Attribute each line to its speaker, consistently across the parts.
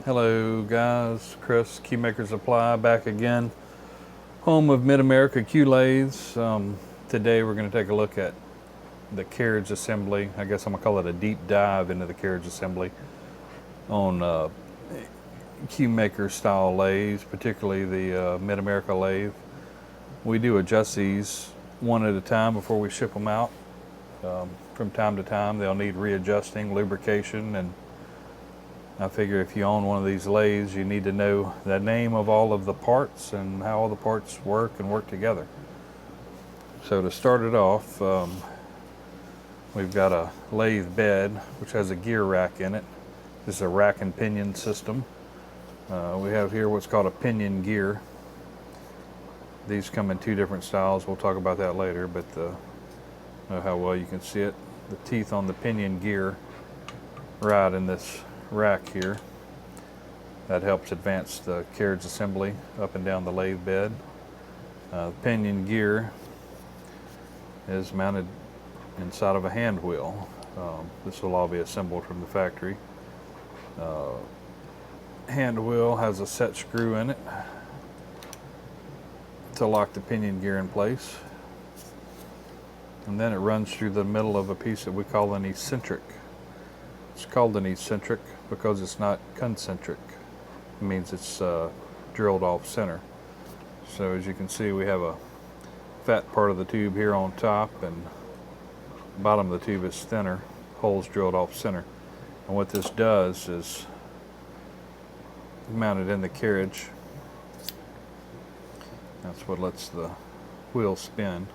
Speaker 1: Hello guys, Chris, Keymaker Supply back again. Home of Mid-America Q lathes. Today we're going to take a look at the carriage assembly. I guess I'm going to call it a deep dive into the carriage assembly on Keymaker style lathes, particularly the Mid-America lathe. We do adjust these one at a time before we ship them out. From time to time they'll need readjusting, lubrication, and I figure if you own one of these lathes, you need to know the name of all of the parts and how all the parts work and work together. So to start it off, we've got a lathe bed which has a gear rack in it. This is a rack and pinion system. We have here what's called a pinion gear. These come in two different styles. We'll talk about that later, but know how well you can see it. The teeth on the pinion gear ride in this rack here. That helps advance the carriage assembly up and down the lathe bed. The pinion gear is mounted inside of a hand wheel. This will all be assembled from the factory. Hand wheel has a set screw in it to lock the pinion gear in place, and then it runs through the middle of a piece that we call an eccentric. It's called an eccentric because it's not concentric. It means it's drilled off center. So as you can see, we have a fat part of the tube here on top, and the bottom of the tube is thinner, holes drilled off center. And what this does is mounted in the carriage. That's what lets the wheel spin.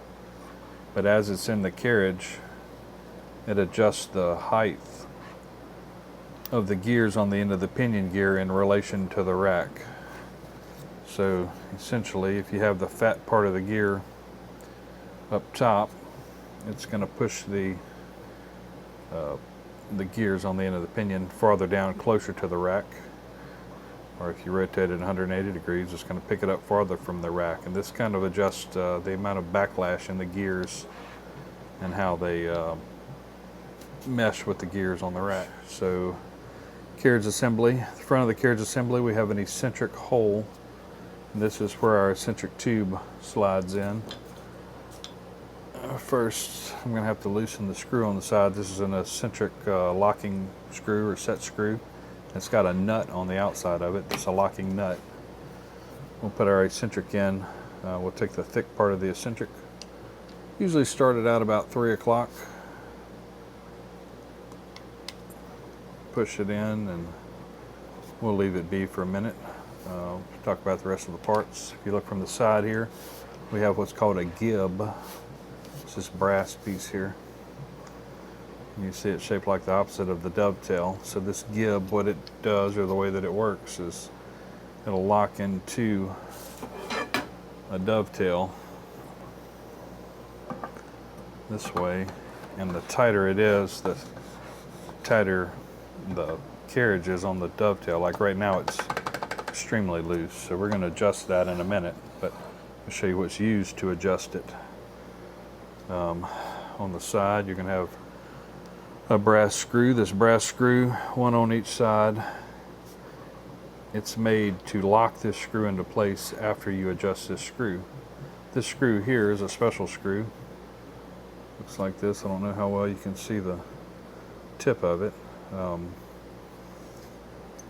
Speaker 1: But as it's in the carriage, it adjusts the height of the gears on the end of the pinion gear in relation to the rack. So essentially, if you have the fat part of the gear up top, it's going to push the gears on the end of the pinion farther down, closer to the rack. Or if you rotate it 180 degrees, it's going to pick it up farther from the rack. And this kind of adjusts the amount of backlash in the gears and how they mesh with the gears on the rack. So carriage assembly, the front of the carriage assembly, we have an eccentric hole. And this is where our eccentric tube slides in. First, I'm going to have to loosen the screw on the side. This is an eccentric locking screw or set screw. It's got a nut on the outside of it. It's a locking nut. We'll put our eccentric in. We'll take the thick part of the eccentric. Usually start it out about 3 o'clock. Push it in, and we'll leave it be for a minute. Talk about the rest of the parts. If you look from the side here, we have what's called a gib. It's this brass piece here. You see it shaped like the opposite of the dovetail. So this gib, what it does, or the way that it works, is it'll lock into a dovetail this way, and the tighter it is, the tighter the carriage is on the dovetail. Like right now it's extremely loose, so we're going to adjust that in a minute, but I'll show you what's used to adjust it. On the side you're going to have a brass screw. This brass screw, one on each side, it's made to lock this screw into place after you adjust this screw. This screw here is a special screw. Looks like this. I don't know how well you can see the tip of it.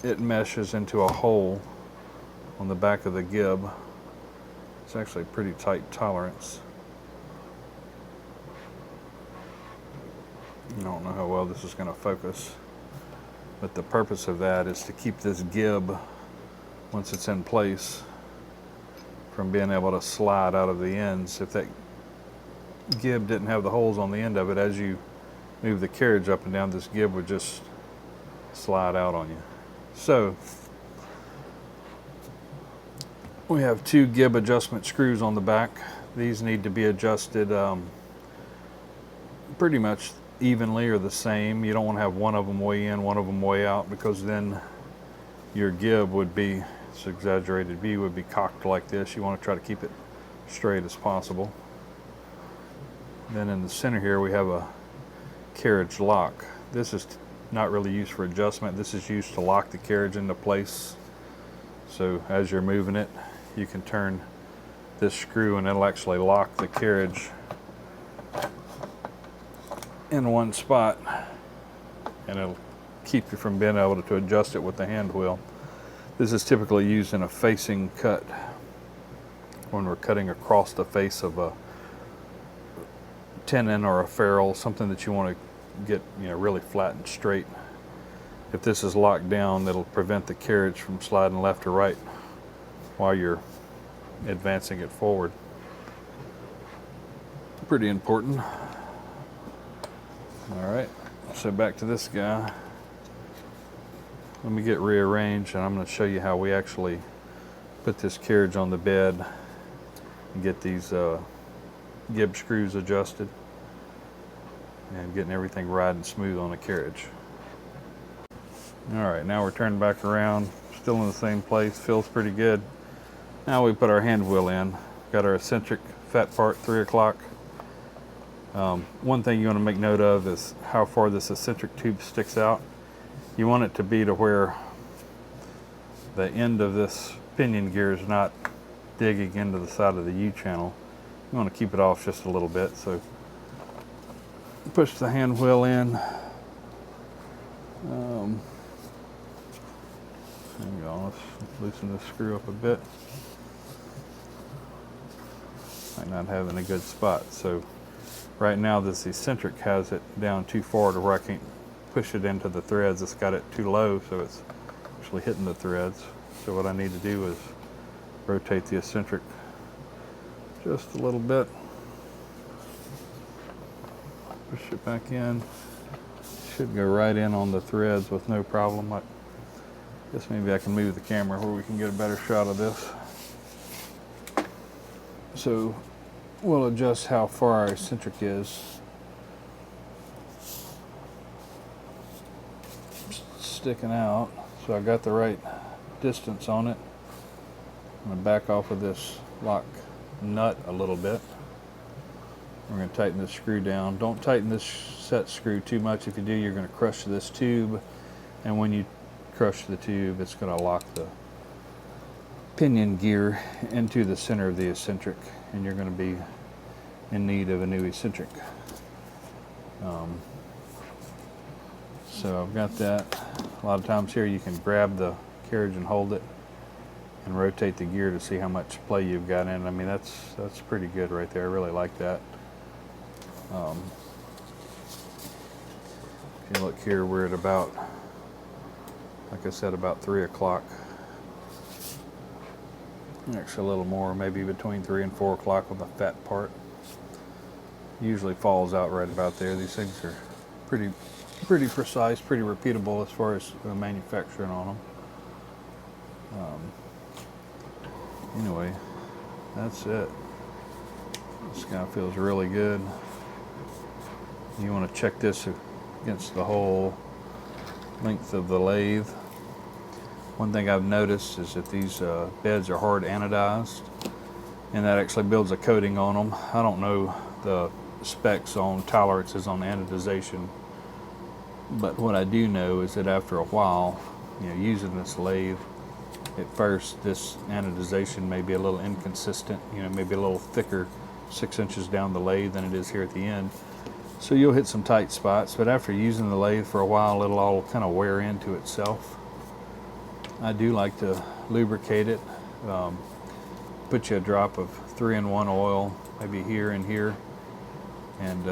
Speaker 1: It meshes into a hole on the back of the gib. It's actually a pretty tight tolerance. I don't know how well this is going to focus, but the purpose of that is to keep this gib, once it's in place, from being able to slide out of the ends. If that gib didn't have the holes on the end of it, as you move the carriage up and down, this gib would just slide out on you. So we have 2 gib adjustment screws on the back. These need to be adjusted pretty much evenly or the same. You don't want to have one of them way in, one of them way out, because then your gib would be, it's an exaggerated view, would be cocked like this. You want to try to keep it straight as possible. Then in the center here we have a carriage lock. This is not really used for adjustment. This is used to lock the carriage into place. So as you're moving it, you can turn this screw and it'll actually lock the carriage in one spot, and it'll keep you from being able to adjust it with the hand wheel. This is typically used in a facing cut when we're cutting across the face of a tenon or a ferrule, something that you want to get, you know, really flat and straight. If this is locked down, it'll prevent the carriage from sliding left or right while you're advancing it forward. Pretty important. All right, so back to this guy. Let me get rearranged, and I'm going to show you how we actually put this carriage on the bed and get these gib screws adjusted and getting everything riding smooth on the carriage. All right, now we're turning back around, still in the same place, feels pretty good. Now we put our hand wheel in. Got our eccentric fat part, 3 o'clock. One thing you want to make note of is how far this eccentric tube sticks out. You want it to be to where the end of this pinion gear is not digging into the side of the U-channel. You want to keep it off just a little bit. So push the hand wheel in. Hang on, let's loosen this screw up a bit. I'm not having a good spot. So right now this eccentric has it down too far to where I can't push it into the threads. It's got it too low, so it's actually hitting the threads. So what I need to do is rotate the eccentric just a little bit. Push it back in. Should go right in on the threads with no problem. I guess maybe I can move the camera where we can get a better shot of this. So we'll adjust how far our eccentric is. Sticking out, so I got the right distance on it. I'm going to back off of this lock nut a little bit. We're going to tighten this screw down. Don't tighten this set screw too much. If you do, you're going to crush this tube, and when you crush the tube, it's going to lock the pinion gear into the center of the eccentric, and you're going to be in need of a new eccentric. So I've got that. A lot of times here you can grab the carriage and hold it and rotate the gear to see how much play you've got in. I mean, that's pretty good right there. I really like that. If you look here, we're at about, like I said, about 3 o'clock. Actually a little more, maybe between 3 and 4 o'clock on the fat part. Usually falls out right about there. These things are pretty precise, pretty repeatable as far as manufacturing on them. Anyway, that's it. This guy feels really good. You want to check this against the whole length of the lathe. One thing I've noticed is that these beds are hard anodized, and that actually builds a coating on them. I don't know the specs on tolerances on anodization, but what I do know is that after a while, you know, using this lathe, at first this anodization may be a little inconsistent, you know, maybe a little thicker 6 inches down the lathe than it is here at the end. So you'll hit some tight spots, but after using the lathe for a while, it'll all kind of wear into itself. I do like to lubricate it. Put you a drop of 3-in-1 oil, maybe here and here, and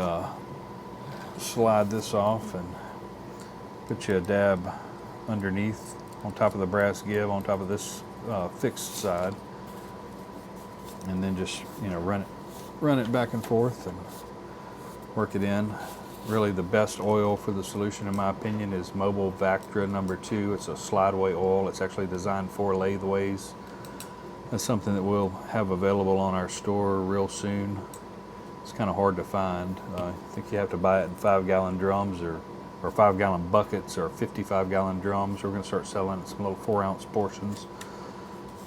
Speaker 1: slide this off and put you a dab underneath on top of the brass gib, on top of this fixed side, and then just, you know, run it back and forth and work it in. Really the best oil for the solution, in my opinion, is Mobile Vactra #2. It's a slide-away oil. It's actually designed for latheways. That's something that we'll have available on our store real soon. It's kind of hard to find. I think you have to buy it in 5-gallon drums or 5-gallon buckets or 55-gallon drums. We're going to start selling some little 4-ounce portions,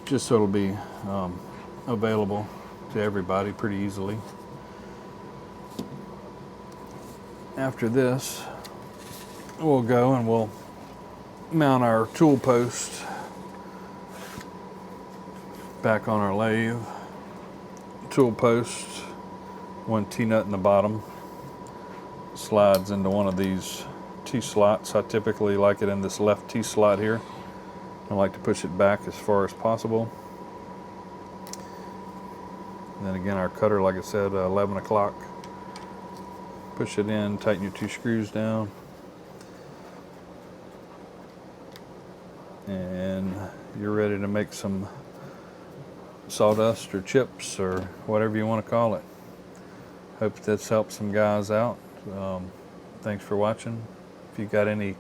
Speaker 1: just so it'll be available to everybody pretty easily. we'll go and we'll mount our tool post back on our lathe. Tool post, one T-nut in the bottom, slides into one of these T-slots. I typically like it in this left T-slot here. I like to push it back as far as possible. And then again, our cutter, like I said, 11 o'clock. Push it in, tighten your two screws down. And you're ready to make some sawdust or chips or whatever you want to call it. Hope this helps some guys out. Thanks for watching. If you got any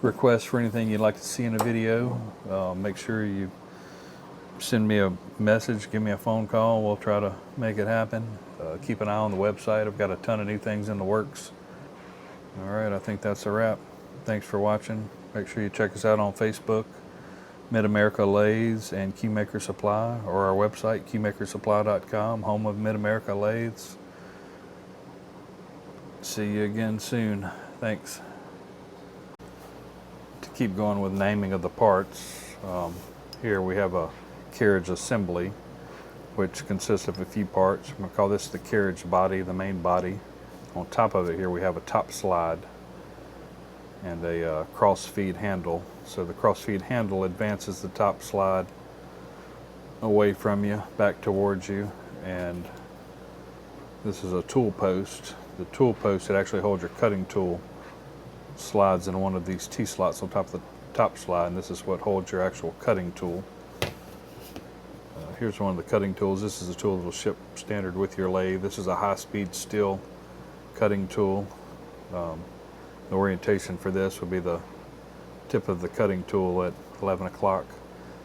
Speaker 1: requests for anything you'd like to see in a video, make sure you send me a message, give me a phone call. We'll try to make it happen. Keep an eye on the website. I've got a ton of new things in the works. All right, I think that's a wrap. Thanks for watching. Make sure you check us out on Facebook, Mid-America Lathes and Keymaker Supply, or our website, keymakersupply.com, home of Mid-America Lathes. See you again soon. Thanks. To keep going with naming of the parts, here we have a carriage assembly, which consists of a few parts. I'm going to call this the carriage body, the main body. On top of it here we have a top slide and a cross feed handle. So the cross feed handle advances the top slide away from you, back towards you, and this is a tool post. The tool post, it actually holds your cutting tool, slides in one of these T-slots on top of the top slide, and this is what holds your actual cutting tool. Here's one of the cutting tools. This is a tool that will ship standard with your lathe. This is a high-speed steel cutting tool. The orientation for this would be the tip of the cutting tool at 11 o'clock.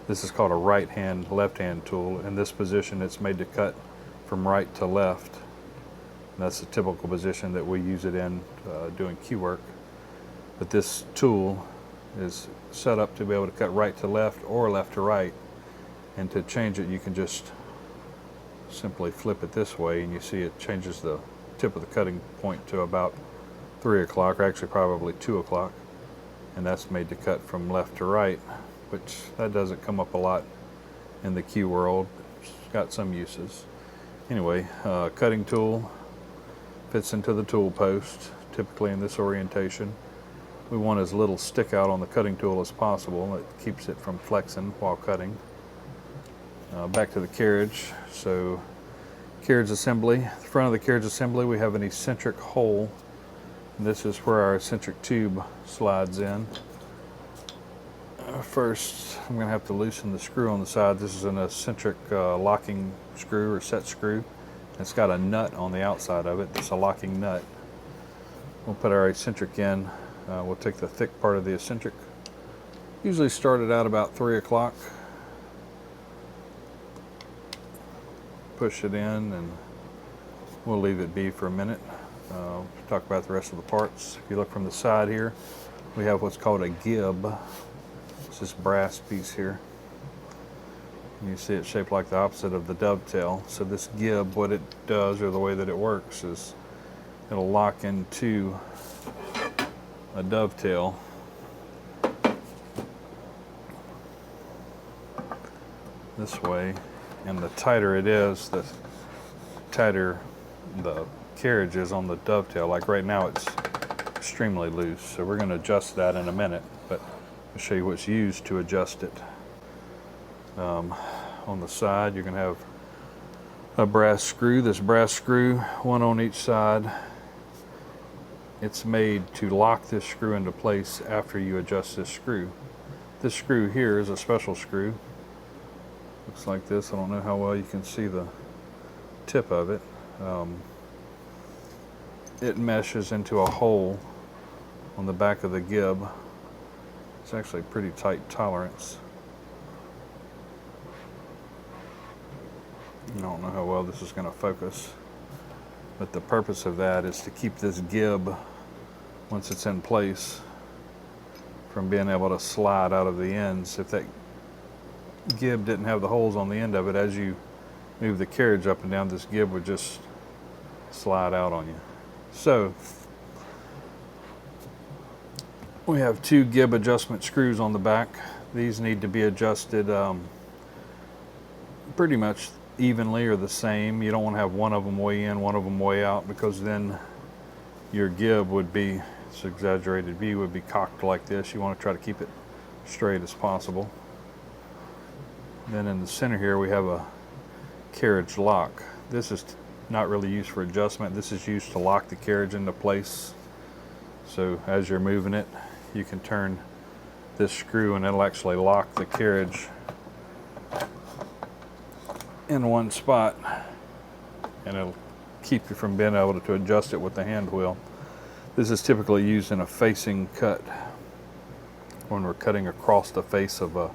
Speaker 1: This is called a right hand, left hand tool. In this position, it's made to cut from right to left. And that's the typical position that we use it in doing key work. But this tool is set up to be able to cut right to left or left to right. And to change it, you can just simply flip it this way, and you see it changes the tip of the cutting point to about 3 o'clock, or actually probably 2 o'clock. And that's made to cut from left to right, which that doesn't come up a lot in the key world. It's got some uses. Anyway, cutting tool fits into the tool post, typically in this orientation. We want as little stick out on the cutting tool as possible. It keeps it from flexing while cutting. Back to the carriage. So carriage assembly. The front of the carriage assembly, we have an eccentric hole. And this is where our eccentric tube slides in. First, I'm going to have to loosen the screw on the side. This is an eccentric locking screw or set screw. It's got a nut on the outside of it. It's a locking nut. We'll put our eccentric in. We'll take the thick part of the eccentric. Usually start it out about 3 o'clock. Push it in, and we'll leave it be for a minute. Talk about the rest of the parts. If you look from the side here, we have what's called a gib. It's this brass piece here. You see it shaped like the opposite of the dovetail. So this gib, what it does, or the way that it works, is it'll lock into a dovetail. This way, and the tighter it is, the tighter the carriage is on the dovetail. Like right now it's extremely loose, so we're going to adjust that in a minute, but I'll show you what's used to adjust it. On the side you're going to have a brass screw. This brass screw, one on each side. It's made to lock this screw into place after you adjust this screw. This screw here is a special screw. Looks like this. I don't know how well you can see the tip of it. It meshes into a hole on the back of the gib. It's actually pretty tight tolerance. I don't know how well this is going to focus, but the purpose of that is to keep this gib, once it's in place, from being able to slide out of the ends. If that gib didn't have the holes on the end of it, as you move the carriage up and down, this gib would just slide out on you. So We have 2 gib adjustment screws on the back. These need to be adjusted pretty much evenly or the same. You don't want to have one of them way in, one of them way out, because then your gib would be, it's an exaggerated view, would be cocked like this. You want to try to keep it straight as possible. Then in the center here we have a carriage lock. This is not really used for adjustment. This is used to lock the carriage into place. So as you're moving it, you can turn this screw and it'll actually lock the carriage in one spot, and it'll keep you from being able to adjust it with the hand wheel. This is typically used in a facing cut when we're cutting across the face of a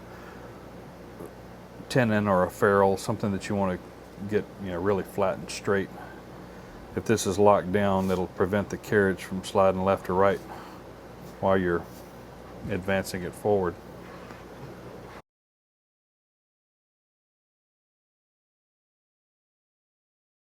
Speaker 1: tenon or a ferrule, something that you want to get, you know, really flat and straight. If this is locked down, it'll prevent the carriage from sliding left or right while you're advancing it forward.